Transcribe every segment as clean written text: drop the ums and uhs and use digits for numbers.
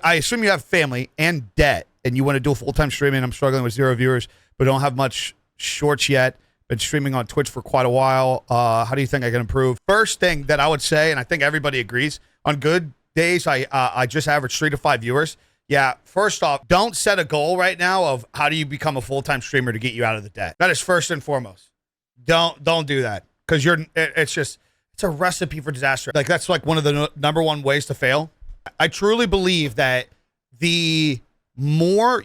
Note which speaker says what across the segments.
Speaker 1: I assume you have family and debt, and you want to do a full-time streaming. I'm struggling with 0 viewers, but don't have much shorts yet. Been streaming on Twitch for quite a while. How do you think I can improve? First thing that I would say, and I think everybody agrees, on good days, I just average 3 to 5 viewers. Yeah, first off, don't set a goal right now of how do you become a full-time streamer to get you out of the debt. That is first and foremost. Don't do that, because it's a recipe for disaster. Like, that's like one of the number one ways to fail. I truly believe that the more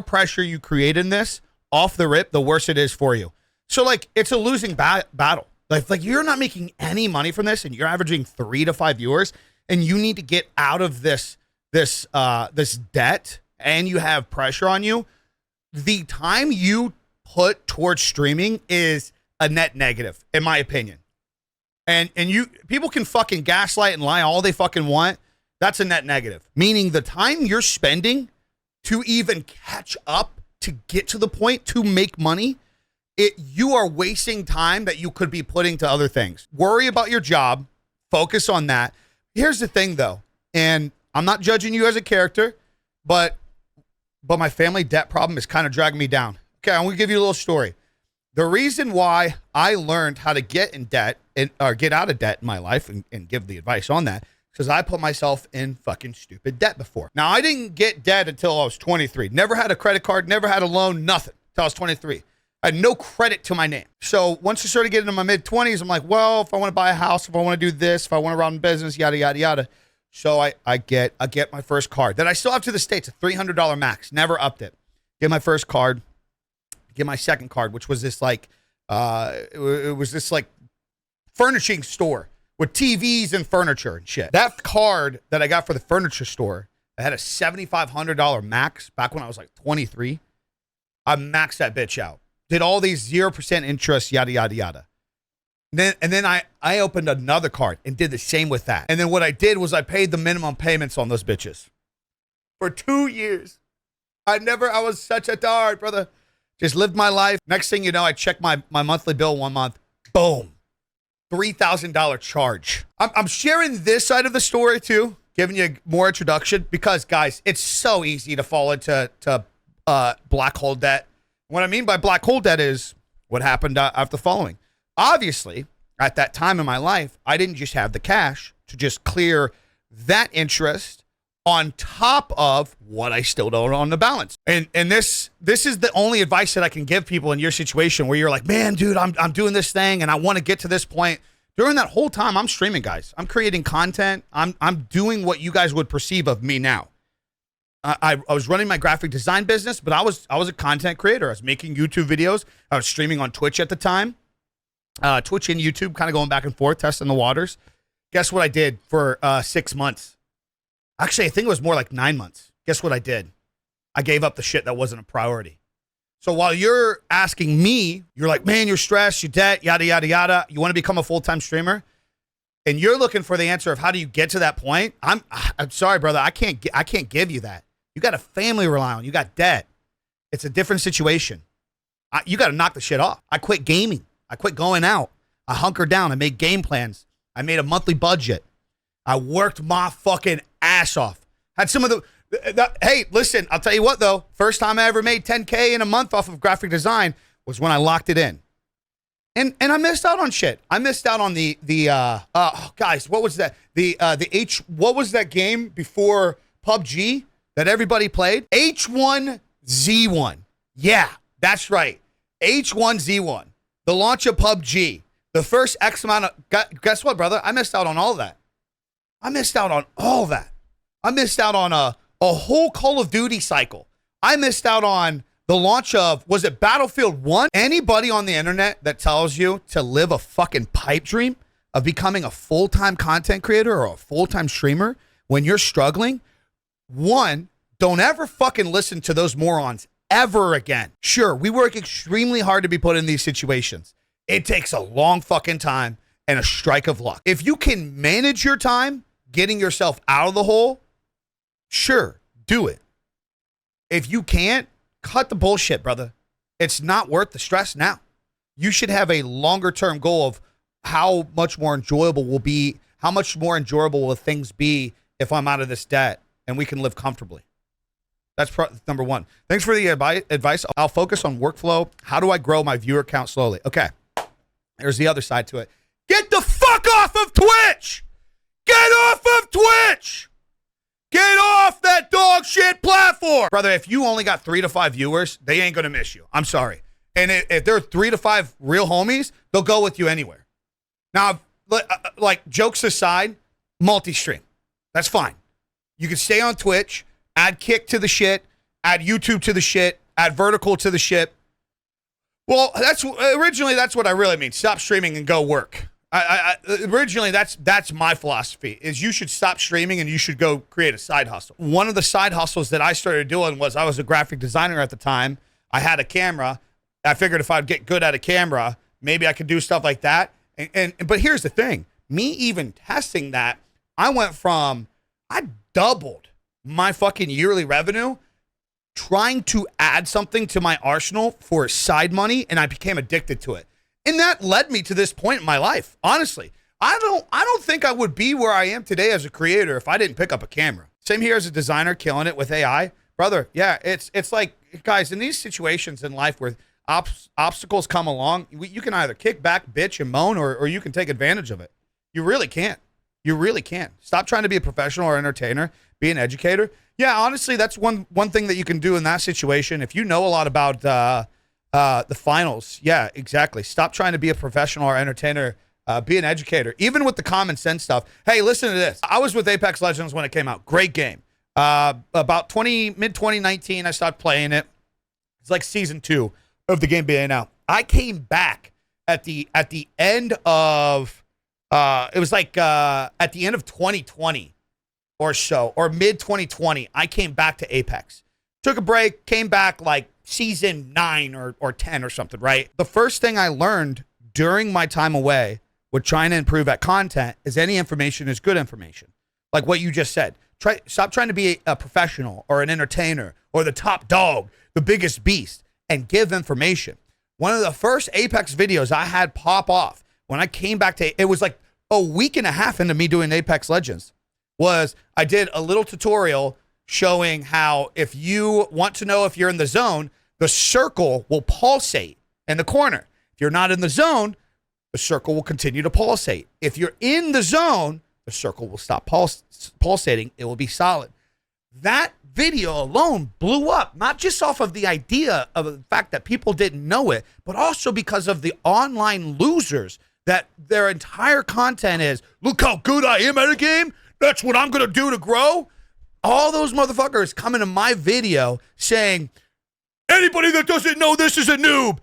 Speaker 1: pressure you create in this off the rip, the worse it is for you. So, like, it's a losing battle. Like you're not making any money from this, and you're averaging 3 to 5 viewers, and you need to get out of this debt, and you have pressure on you. The time you put towards streaming is a net negative, in my opinion. And people can fucking gaslight and lie all they fucking want. That's a net negative. Meaning the time you're spending to even catch up, to get to the point to make money, you are wasting time that you could be putting to other things. Worry about your job. Focus on that. Here's the thing, though, and I'm not judging you as a character, but my family debt problem is kind of dragging me down. Okay, I'm going to give you a little story. The reason why I learned how to get in debt or get out of debt in my life and give the advice on that, because I put myself in fucking stupid debt before. Now, I didn't get debt until I was 23. Never had a credit card, never had a loan, nothing until I was 23. I had no credit to my name. So once I started getting into my mid-20s, I'm like, well, if I want to buy a house, if I want to do this, if I want to run a business, yada, yada, yada. So I get my first card that I still have to this day. It's a $300 max. Never upped it. Get my first card. Get my second card, which was this like, it was this like furnishing store with TVs and furniture and shit. That card that I got for the furniture store, I had a $7,500 max back when I was like 23. I maxed that bitch out. Did all these 0% interest, yada, yada, yada. And then I opened another card and did the same with that. And then what I did was I paid the minimum payments on those bitches for 2 years. I was such a dard, brother. Just lived my life. Next thing you know, I checked my monthly bill one month. Boom. $3,000 charge. I'm sharing this side of the story too, giving you more introduction, because guys, it's so easy to fall into black hole debt. What I mean by black hole debt is what happened after the following. Obviously, at that time in my life, I didn't just have the cash to just clear that interest on top of what I still don't own on the balance. And this is the only advice that I can give people in your situation where you're like, man, dude, I'm doing this thing and I want to get to this point. During that whole time, I'm streaming, guys. I'm creating content. I'm doing what you guys would perceive of me now. I was running my graphic design business, but I was a content creator. I was making YouTube videos. I was streaming on Twitch at the time. Twitch and YouTube, kind of going back and forth, testing the waters. Guess what I did for 6 months? Actually, I think it was more like 9 months. Guess what I did? I gave up the shit that wasn't a priority. So while you're asking me, you're like, man, you're stressed, you're debt, yada, yada, yada. You want to become a full-time streamer? And you're looking for the answer of how do you get to that point? I'm sorry, brother. I can't give you that. You got a family to rely on. You got debt. It's a different situation. You got to knock the shit off. I quit gaming. I quit going out. I hunkered down. I made game plans. I made a monthly budget. I worked my fucking ass off. Had some of the hey, listen, I'll tell you what, though. First time I ever made $10K in a month off of graphic design was when I locked it in. And I missed out on shit. I missed out on guys, what was that? What was that game before PUBG that everybody played? H1Z1. Yeah, that's right. H1Z1. The launch of PUBG. The first X amount of... Guess what, brother? I missed out on all that. I missed out on all that. I missed out on a whole Call of Duty cycle. I missed out on the launch of... Was it Battlefield 1? Anybody on the internet that tells you to live a fucking pipe dream of becoming a full-time content creator or a full-time streamer when you're struggling, one, don't ever fucking listen to those morons ever again. Sure, we work extremely hard to be put in these situations. It takes a long fucking time and a strike of luck. If you can manage your time, getting yourself out of the hole, sure, do it. If you can't, cut the bullshit, brother. It's not worth the stress now. You should have a longer term goal of how much more enjoyable will things be if I'm out of this debt and we can live comfortably. That's number one. Thanks for the advice. I'll focus on workflow. How do I grow my viewer count slowly? Okay. There's the other side to it. Get the fuck off of Twitch. Get off of Twitch. Get off that dog shit platform. Brother, if you only got 3 to 5 viewers, they ain't going to miss you. I'm sorry. And if there are 3 to 5 real homies, they'll go with you anywhere. Now, like jokes aside, multi-stream. That's fine. You can stay on Twitch, add Kick to the shit, add YouTube to the shit, add Vertical to the shit. Well, that's what I really mean. Stop streaming and go work. Originally, that's my philosophy, is you should stop streaming and you should go create a side hustle. One of the side hustles that I started doing was I was a graphic designer at the time. I had a camera. I figured if I'd get good at a camera, maybe I could do stuff like that. But here's the thing. Me even testing that, I doubled my fucking yearly revenue trying to add something to my arsenal for side money, and I became addicted to it. And that led me to this point in my life. Honestly, I don't think I would be where I am today as a creator if I didn't pick up a camera. Same here as a designer, killing it with AI. Brother, yeah, it's like, guys, in these situations in life where obstacles come along, you can either kick back, bitch, and moan, or you can take advantage of it. You really can't. You really can't. Stop trying to be a professional or entertainer. Be an educator. Yeah, honestly, that's one thing that you can do in that situation. If you know a lot about the finals, yeah, exactly. Stop trying to be a professional or entertainer. Be an educator. Even with the common sense stuff. Hey, listen to this. I was with Apex Legends when it came out. Great game. About mid-2019, I started playing it. It's like season 2 of the game being out. I came back at the end of it was like at the end of 2020 or so, or mid-2020. I came back to Apex. Took a break, came back like season 9 or 10 or something, right? The first thing I learned during my time away with trying to improve at content is any information is good information. Like what you just said. Stop trying to be a professional or an entertainer or the top dog, the biggest beast, and give information. One of the first Apex videos I had pop off when I came back to, it was like a week and a half into me doing Apex Legends, was I did a little tutorial showing how if you want to know if you're in the zone, the circle will pulsate in the corner. If you're not in the zone, the circle will continue to pulsate. If you're in the zone, the circle will stop pulsating. It will be solid. That video alone blew up, not just off of the idea of the fact that people didn't know it, but also because of the online losers that their entire content is, look how good I am at a game. That's what I'm going to do to grow. All those motherfuckers come into my video saying, anybody that doesn't know this is a noob.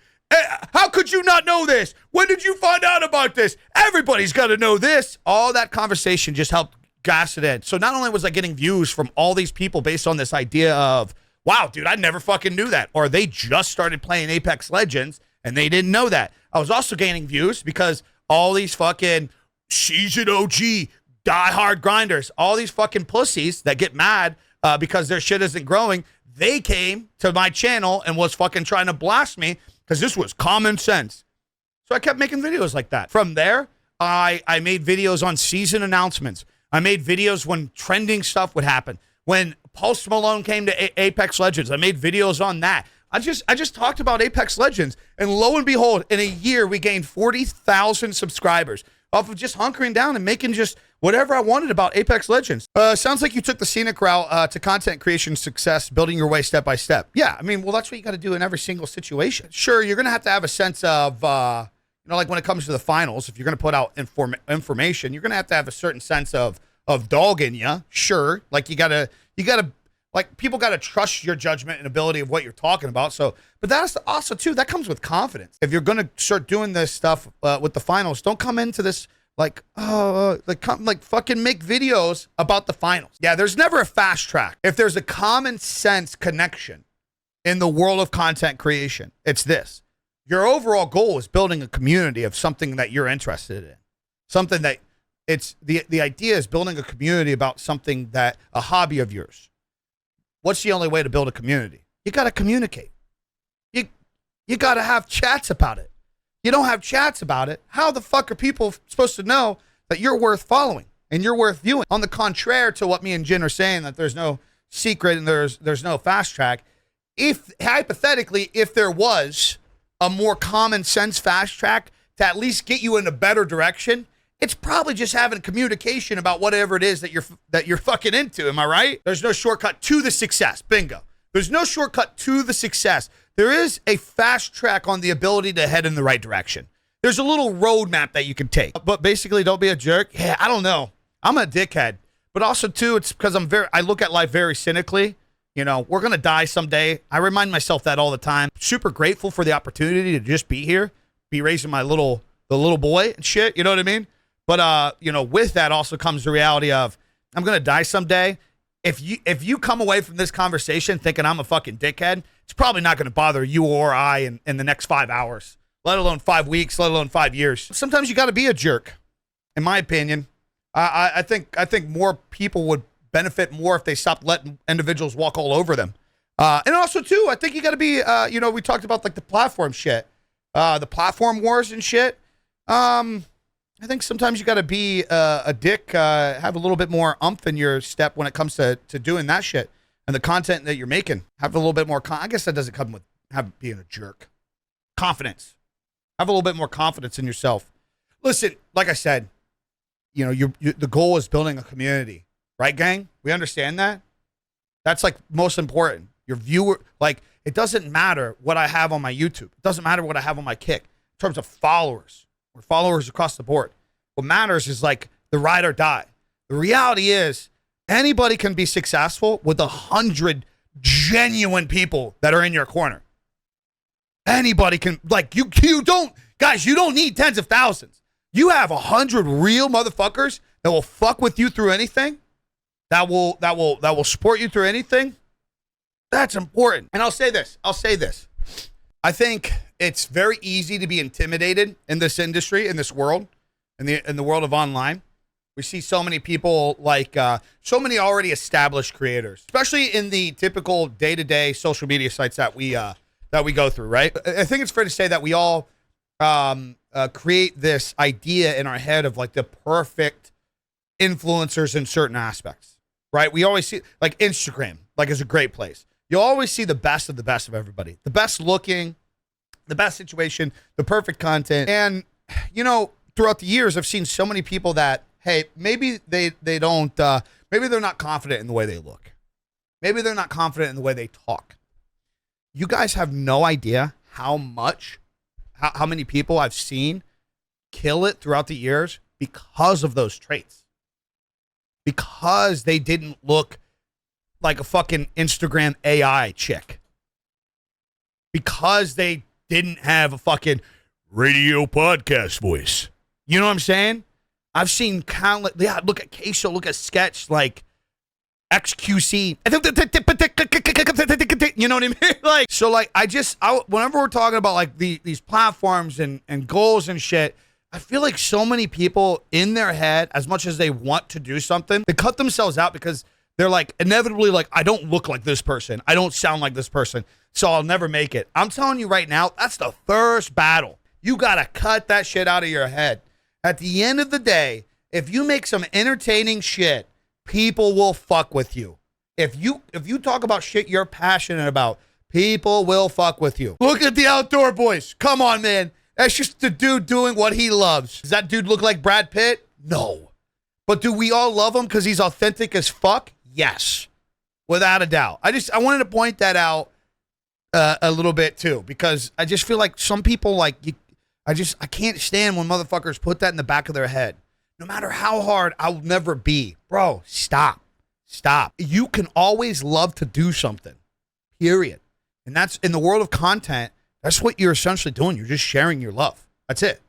Speaker 1: How could you not know this? When did you find out about this? Everybody's got to know this. All that conversation just helped gas it in. So not only was I getting views from all these people based on this idea of, wow, dude, I never fucking knew that. Or they just started playing Apex Legends and they didn't know that. I was also gaining views because all these fucking seasoned OG, diehard grinders, all these fucking pussies that get mad because their shit isn't growing, they came to my channel and was fucking trying to blast me because this was common sense. So I kept making videos like that. From there, I made videos on season announcements. I made videos when trending stuff would happen. When Post Malone came to Apex Legends, I made videos on that. I just talked about Apex Legends, and lo and behold, in a year, we gained 40,000 subscribers off of just hunkering down and making just whatever I wanted about Apex Legends. Sounds like you took the scenic route to content creation success, building your way step by step. Yeah, I mean, well, that's what you got to do in every single situation. Sure, you're going to have a sense of, like when it comes to the finals, if you're going to put out information, you're going to have a certain sense of dog in you. Sure, like you got to, like people got to trust your judgment and ability of what you're talking about. So, but that's also too, that comes with confidence. If you're going to start doing this stuff with the finals, don't come into this like fucking make videos about the finals. Yeah, there's never a fast track. If there's a common sense connection in the world of content creation, it's this. Your overall goal is building a community of something that you're interested in. Something that it's the idea is building a community about something that a hobby of yours. What's the only way to build a community? You got to communicate. You got to have chats about it. You don't have chats about it. How the fuck are people supposed to know that you're worth following? and you're worth viewing. On the contrary to what me and Jin are saying, that there's no secret and there's no fast track. If hypothetically, if there was a more common sense fast track to at least get you in a better direction, it's probably just having communication about whatever it is that you're fucking into. Am I right? There's no shortcut to the success. Bingo. There's no shortcut to the success. There is a fast track on the ability to head in the right direction. There's a little roadmap that you can take. But basically, don't be a jerk. Yeah, I don't know. I'm a dickhead. But also, too, it's because I look at life very cynically. You know, we're going to die someday. I remind myself that all the time. Super grateful for the opportunity to just be here, be raising the little boy and shit. You know what I mean? But, you know, with that also comes the reality of I'm going to die someday. If you come away from this conversation thinking I'm a fucking dickhead, it's probably not going to bother you or I in the next 5 hours, let alone 5 weeks, let alone 5 years. Sometimes you got to be a jerk, in my opinion. I think more people would benefit more if they stopped letting individuals walk all over them. And also, too, I think you got to be, you know, we talked about like the platform shit, the platform wars and shit. I think sometimes you got to be a dick, have a little bit more umph in your step when it comes to doing that shit and the content that you're making. Have a little bit more, I guess that doesn't come with being a jerk. Confidence. Have a little bit more confidence in yourself. Listen, like I said, you know, the goal is building a community, right, gang? We understand that. That's like most important. Your viewer, like, it doesn't matter what I have on my YouTube. It doesn't matter what I have on my Kick in terms of followers. We're followers across the board. What matters is like the ride or die. The reality is anybody can be successful with 100 genuine people that are in your corner. Anybody can, like, you don't, guys, you don't need tens of thousands. You have 100 real motherfuckers that will fuck with you through anything, that will support you through anything. That's important. And I'll say this. I think it's very easy to be intimidated in this industry, in this world, in the world of online. We see so many people, like so many already established creators, especially in the typical day-to-day social media sites that we go through, right? I think it's fair to say that we all create this idea in our head of like the perfect influencers in certain aspects, right? We always see, like, Instagram, like, is a great place. You'll always see the best of everybody, the best looking, the best situation, the perfect content. And, you know, throughout the years, I've seen so many people that, hey, maybe they don't, maybe they're not confident in the way they look. Maybe they're not confident in the way they talk. You guys have no idea how many people I've seen kill it throughout the years because of those traits. Because they didn't look like a fucking Instagram AI chick. Because they didn't have a fucking radio podcast voice. You know what I'm saying? I've seen countless, yeah, look at Queso, look at Sketch, like XQC. You know what I mean? Like, so like, whenever we're talking about like these platforms and goals and shit, I feel like so many people in their head, as much as they want to do something, they cut themselves out because they're like inevitably like, I don't look like this person. I don't sound like this person. So I'll never make it. I'm telling you right now, that's the first battle. You got to cut that shit out of your head. At the end of the day, if you make some entertaining shit, people will fuck with you. If you talk about shit you're passionate about, people will fuck with you. Look at the Outdoor Boys. Come on, man. That's just the dude doing what he loves. Does that dude look like Brad Pitt? No. But do we all love him because he's authentic as fuck? Yes. Without a doubt. I wanted to point that out a little bit too, because I just feel like some people I can't stand when motherfuckers put that in the back of their head. No matter how hard, I'll never be. Bro, stop. You can always love to do something, period. And that's, in the world of content, that's what you're essentially doing. You're just sharing your love. That's it.